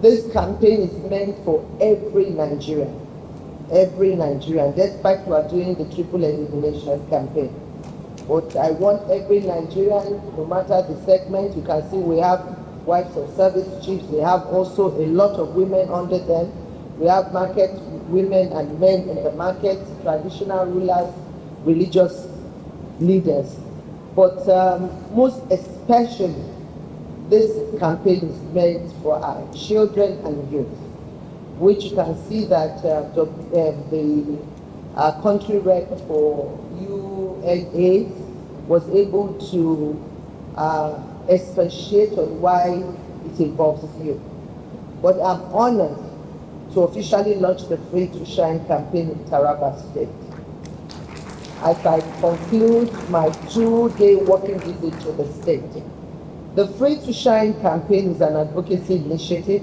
This campaign is meant for every Nigerian. Every Nigerian, despite we are doing the triple elimination campaign. But I want every Nigerian, no matter the segment, you can see we have wives of service chiefs, we have also a lot of women under them. We have market women and men in the market, traditional rulers, religious leaders. But most especially, this campaign is meant for our children and youth, which you can see that the country rep for UNA was able to expatiate on why it involves youth. But I'm honored to officially launch the Free to Shine campaign in Taraba State. As I conclude my 2-day working visit to the state, the Free to Shine campaign is an advocacy initiative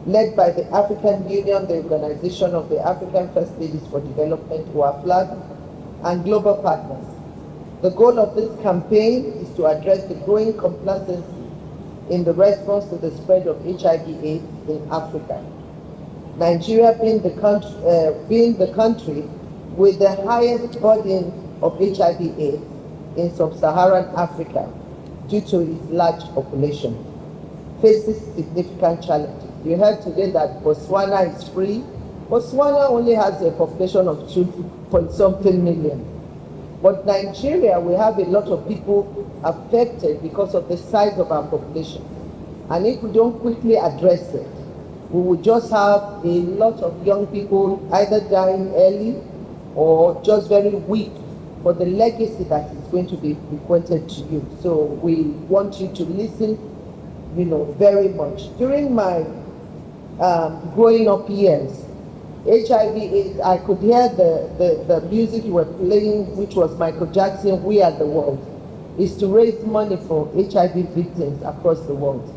led by the African Union, the Organization of the African First Ladies for Development, WAFLAG, and global partners. The goal of this campaign is to address the growing complacency in the response to the spread of HIV/AIDS in Africa. Nigeria being the country with the highest burden of HIV/AIDS in sub-Saharan Africa due to its large population, faces significant challenges. You heard today that Botswana is free. Botswana only has a population of 2-point-something million. But Nigeria, we have a lot of people affected because of the size of our population. And if we don't quickly address it, we will just have a lot of young people either dying early or just very weak for the legacy that is going to be bequeathed to you. So we want you to listen, very much. During my growing up years, HIV/AIDS, I could hear the music you were playing, which was Michael Jackson, We Are the World, is to raise money for HIV victims across the world.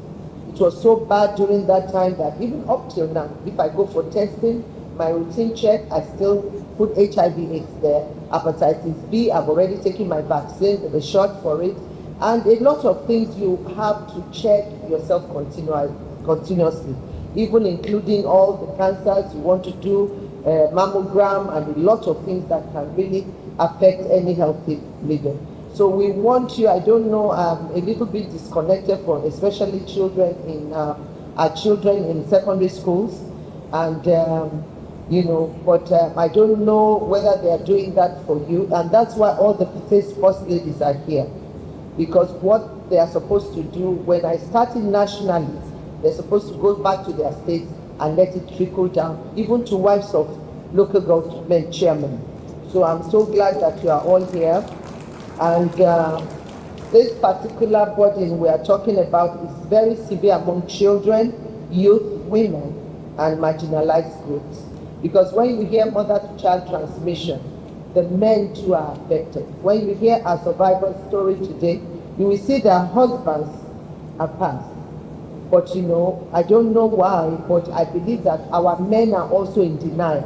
It was so bad during that time that even up till now, if I go for testing, my routine check, I still put HIV/AIDS there. Hepatitis B, I've already taken my vaccine, the shot for it. And a lot of things you have to check yourself continuously, even including all the cancers you want to do, mammogram, and a lot of things that can really affect any healthy living. So we want you, I don't know, a little bit disconnected from especially children in our children in secondary schools, and but I don't know whether they are doing that for you, and that's why all the first ladies are here, because what they are supposed to do, when I started nationally, they're supposed to go back to their states and let it trickle down, even to wives of local government chairmen. So I'm so glad that you are all here. And this particular burden we are talking about is very severe among children, youth, women, and marginalized groups. Because when you hear mother-to-child transmission, the men too are affected. When you hear our survivor story today, you will see their husbands are passed. But I don't know why, but I believe that our men are also in denial.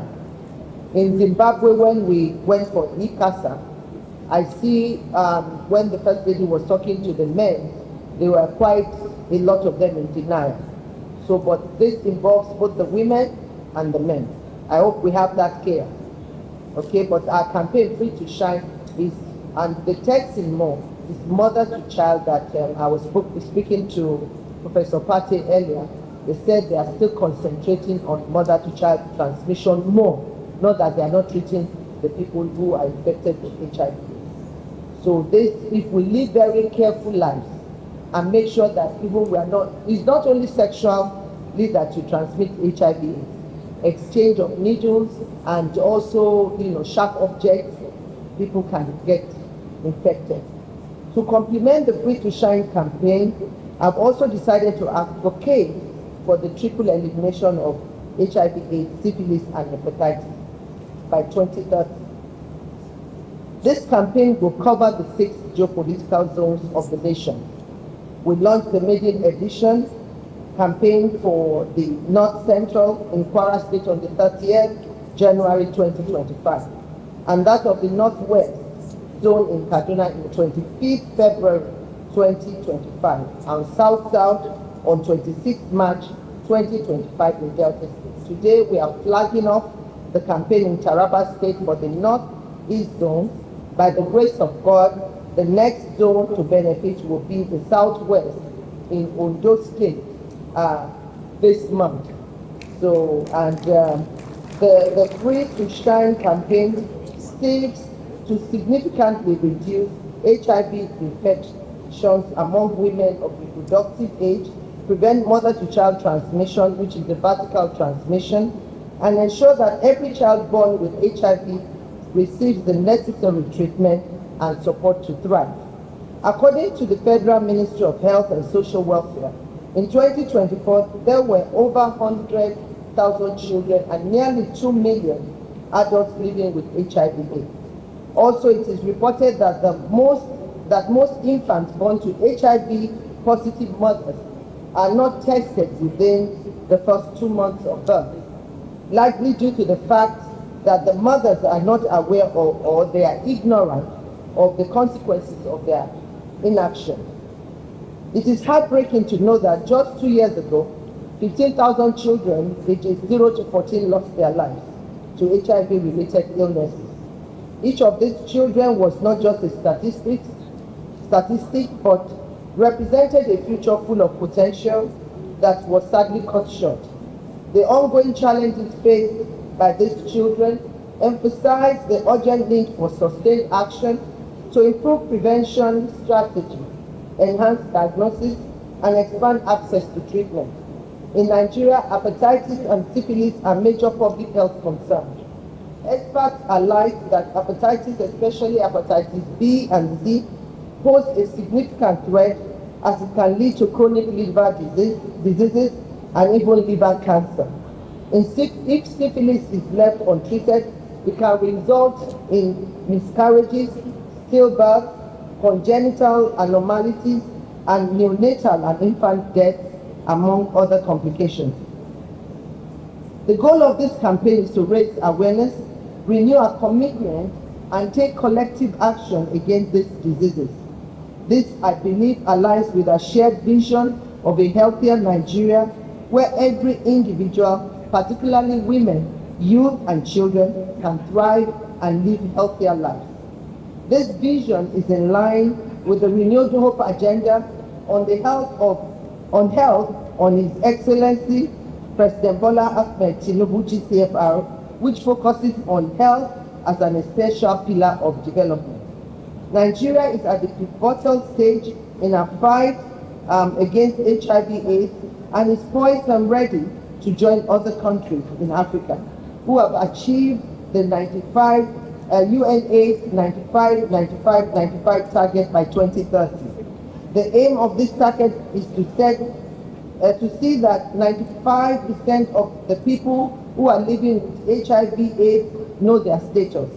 In Zimbabwe, when we went for ICASA, I see when the First Lady was talking to the men, there were quite a lot of them in denial. So, but this involves both the women and the men. I hope we have that clear. Okay, but our campaign, Free to Shine, is, and the text in more, is mother to child that I was speaking to Professor Pate earlier. They said they are still concentrating on mother-to-child transmission more, not that they are not treating the people who are infected with HIV. So this, if we live very careful lives and make sure that even we are not, it's not only sexually that you transmit HIV, exchange of needles and also, sharp objects, people can get infected. To complement the Free to Shine campaign, I've also decided to advocate for the triple elimination of HIV/AIDS, syphilis, and hepatitis by 2030. This campaign will cover the 6 geopolitical zones of the nation. We launched the maiden edition campaign for the North Central in Kwara State on the 30th January 2025, and that of the Northwest zone in Kaduna in 25th February 2025, and South-South on 26th March 2025 in Delta State. Today, we are flagging off the campaign in Taraba State for the Northeast Zone. By the grace of God, the next zone to benefit will be the Southwest in Ondo State this month. So, and the Free to Shine campaign seeks to significantly reduce HIV infections among women of reproductive age, prevent mother-to-child transmission, which is the vertical transmission, and ensure that every child born with HIV receives the necessary treatment and support to thrive. According to the Federal Ministry of Health and Social Welfare, in 2024, there were over 100,000 children and nearly 2 million adults living with HIV/AIDS. Also, it is reported that most infants born to HIV-positive mothers are not tested within the first 2 months of birth, likely due to the fact that the mothers are not aware or they are ignorant of the consequences of their inaction. It is heartbreaking to know that just 2 years ago, 15,000 children ages 0 to 14 lost their lives to HIV-related illnesses. Each of these children was not just a statistic, but represented a future full of potential that was sadly cut short. The ongoing challenges faced by these children emphasize the urgent need for sustained action to improve prevention strategies, enhance diagnosis, and expand access to treatment. In Nigeria, hepatitis and syphilis are major public health concerns. Experts alike that hepatitis, especially hepatitis B and C, pose a significant threat as it can lead to chronic liver diseases and even liver cancer. If syphilis is left untreated, it can result in miscarriages, stillbirth, congenital abnormalities, and neonatal and infant deaths, among other complications. The goal of this campaign is to raise awareness, renew our commitment, and take collective action against these diseases. This, I believe, aligns with our shared vision of a healthier Nigeria where every individual, particularly women, youth, and children, can thrive and live healthier lives. This vision is in line with the Renewed Hope agenda on His Excellency President Bola Ahmed Tinubu GCFR, which focuses on health as an essential pillar of development. Nigeria is at the pivotal stage in our fight against HIV/AIDS and is poised and ready to join other countries in Africa who have achieved the UNAIDS 95-95-95 target by 2030. The aim of this target is to see that 95% of the people who are living with HIV/AIDS know their status.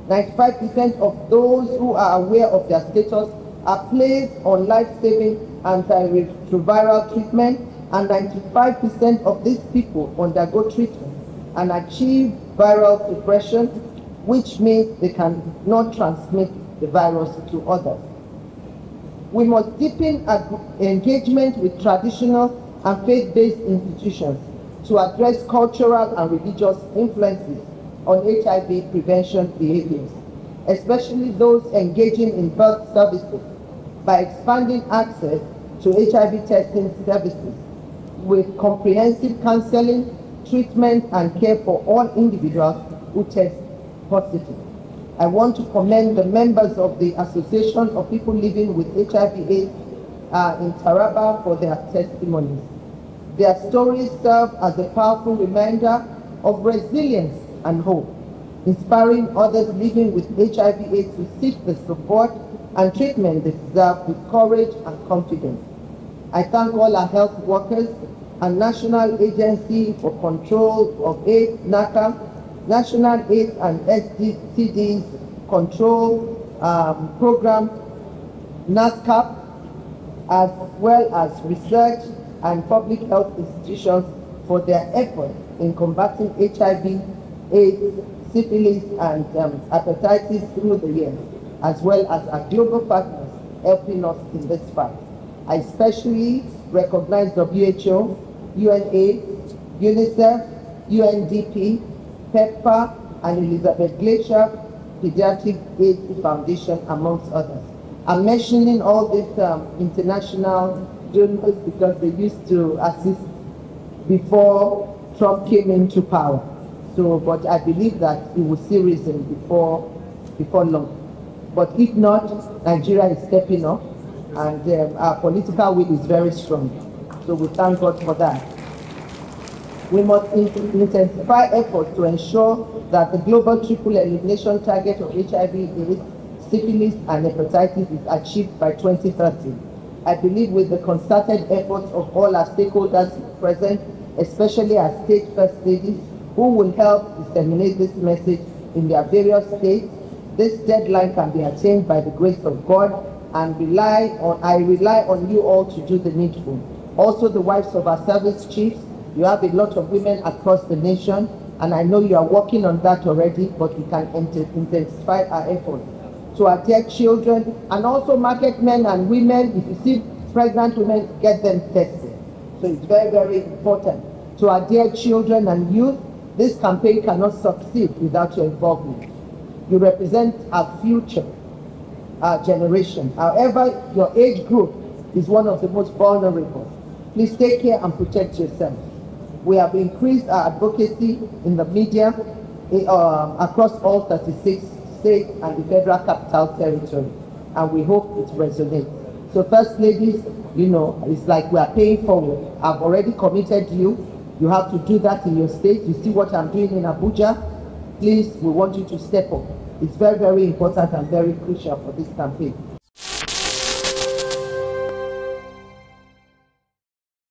95% of those who are aware of their status are placed on life-saving antiretroviral treatment, and 95% of these people undergo treatment and achieve viral suppression, which means they cannot transmit the virus to others. We must deepen engagement with traditional and faith-based institutions to address cultural and religious influences on HIV prevention behaviors, especially those engaging in birth services, by expanding access to HIV testing services with comprehensive counseling, treatment, and care for all individuals who test positive. I want to commend the members of the Association of People Living with HIV/AIDS in Taraba for their testimonies. Their stories serve as a powerful reminder of resilience and hope, inspiring others living with HIV/AIDS to seek the support and treatment they deserve with courage and confidence. I thank all our health workers and National Agency for Control of AIDS, NACA, National AIDS and STDs Control Program, NASCAP, as well as research and public health institutions for their efforts in combating HIV, AIDS, syphilis, and hepatitis through the years, as well as our global partners helping us in this fight. I especially recognize WHO, UNA, UNICEF, UNDP, PEPFAR, and Elizabeth Glacier Pediatric AIDS Foundation, amongst others. I'm mentioning all these international donors because they used to assist before Trump came into power. So, but I believe that it will see reason before long. But if not, Nigeria is stepping up, and our political will is very strong. So we thank God for that. We must intensify efforts to ensure that the global triple elimination target of HIV/AIDS, syphilis, and hepatitis is achieved by 2030. I believe with the concerted efforts of all our stakeholders present, especially our state first ladies, who will help disseminate this message in their various states, this deadline can be attained by the grace of God, and I rely on you all to do the needful. Also, the wives of our service chiefs, you have a lot of women across the nation, and I know you are working on that already, but we can intensify our efforts. To our dear children, and also market men and women, if you see pregnant women, get them tested. So it's very, very important. To our dear children and youth, this campaign cannot succeed without your involvement. You represent our future, our generation. However, your age group is one of the most vulnerable. Please take care and protect yourself. We have increased our advocacy in the media across all 36 states and the Federal Capital Territory, and we hope it resonates. So first ladies, you know, it's like we are paying forward. I've already committed you. You have to do that in your state. You see what I'm doing in Abuja. Please, we want you to step up. It's very, very important and very crucial for this campaign.